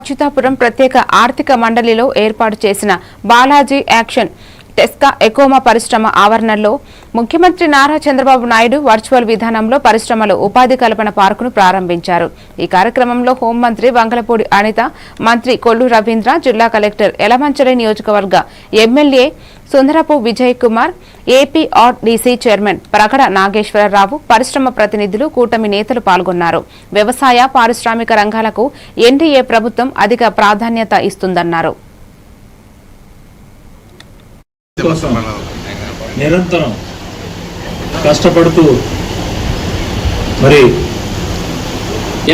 అచ్యుతాపురం ప్రత్యేక ఆర్థిక మండలిలో ఏర్పాటు చేసిన బాలాజీ యాక్షన్ టెస్కా ఎకోమా పరిశ్రమ ఆవరణలో ముఖ్యమంత్రి నారా చంద్రబాబు నాయుడు వర్చువల్ విధానంలో పరిశ్రమలో ఉపాధి కల్పన పార్కును ప్రారంభించారు. ఈ కార్యక్రమంలో హోంమంత్రి వంగలపూడి అనిత, మంత్రి కొల్లు రవీంద్ర, జిల్లా కలెక్టర్ యలమంచిలి నియోజకవర్గ MLA Sundarapu Vijay Kumar, APRDC chairman Pragada Nageswararao, పరిశ్రమ ప్రతినిధులు, కూటమి నేతలు పాల్గొన్నారు. వ్యవసాయ, పారిశ్రామిక రంగాలకు ఎన్డీఏ ప్రభుత్వం అధిక ప్రాధాన్యత ఇస్తుందన్నారు. నిరంతరం కష్టపడుతూ మరి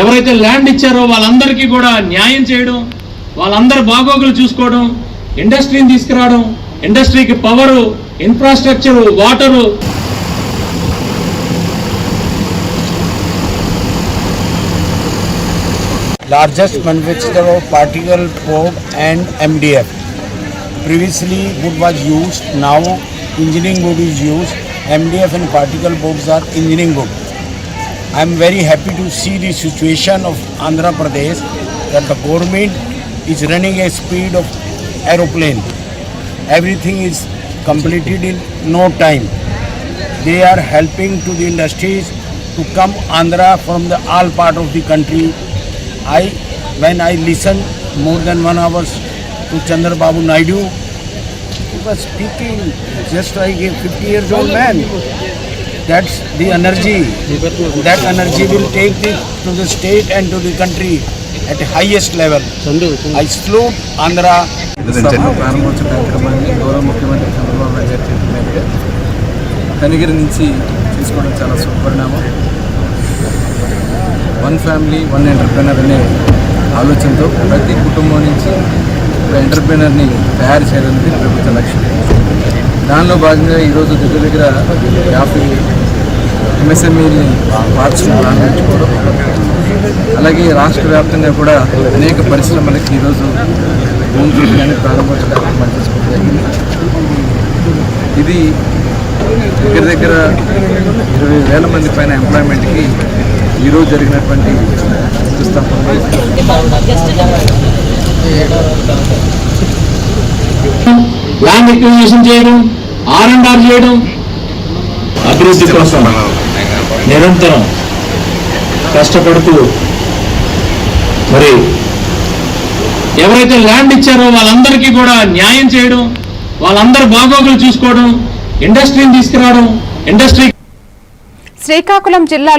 ఎవరైతే ల్యాండ్ ఇచ్చారో వాళ్ళందరికీ కూడా న్యాయం చేయడం, వాళ్ళందరి బాగోగులు చూసుకోవడం, ఇండస్ట్రీని తీసుకురావడం, ఇండస్ట్రీకి power, infrastructure, water, largest manufacturer of particle board and MDF. Previously wood was used, now engineering board is used. MDF and particle boards are engineering board. I am very happy to see the situation of Andhra Pradesh that the government is running a speed of aeroplane. Everything is completed in no time. They are helping to the industries to come Andhra from the all part of the country. When I listened more than 1 hour to Chandrababu Naidu, he was speaking just like a 50 years old man. That's the energy. That energy will take it to the state and to the country at the highest level. I salute Andhra. ప్రారంభోత్సవ కార్యక్రమాన్ని గౌరవ ముఖ్యమంత్రి చంద్రబాబు నాయుడు గారి చేతుల మీదుగా కనిగిరి నుంచి తీసుకోవడం చాలా శుభపరిణామం. వన్ ఫ్యామిలీ వన్ ఎంటర్ప్రెనర్ అనే ఆలోచనతో ప్రతి కుటుంబం నుంచి ఒక ఎంటర్ప్రెనర్ని తయారు చేయాలనేది ప్రభుత్వ లక్ష్యం. దానిలో భాగంగా ఈరోజు దగ్గర 50 ఎంఎస్ఎంఈని పార్క్స్ని ప్రారంభించుకోవడం, అలాగే రాష్ట్ర వ్యాప్తంగా కూడా అనేక పరిశ్రమలకి ఈరోజు భూమి కానీ ప్రారంభోత్సవ కార్యక్రమాలు తీసుకోవడం జరిగింది. ఇది దగ్గర 20,000 మంది పైన ఎంప్లాయ్మెంట్కి ఈరోజు జరిగినటువంటి ల్యాండ్ ఎక్విజిషన్ చేయడం, R&R చేయడం, అభివృద్ధి కోసం నిరంతరం కష్టపడుతూ మరి ఎవరైతే ల్యాండ్ ఇచ్చారో వాళ్ళందరికీ కూడా న్యాయం చేయడం, వాళ్ళందరి బాగోగులు చూసుకోవడం, ఇండస్ట్రీని తీసుకురావడం, ఇండస్ట్రీ శ్రీకాకుళం జిల్లాలో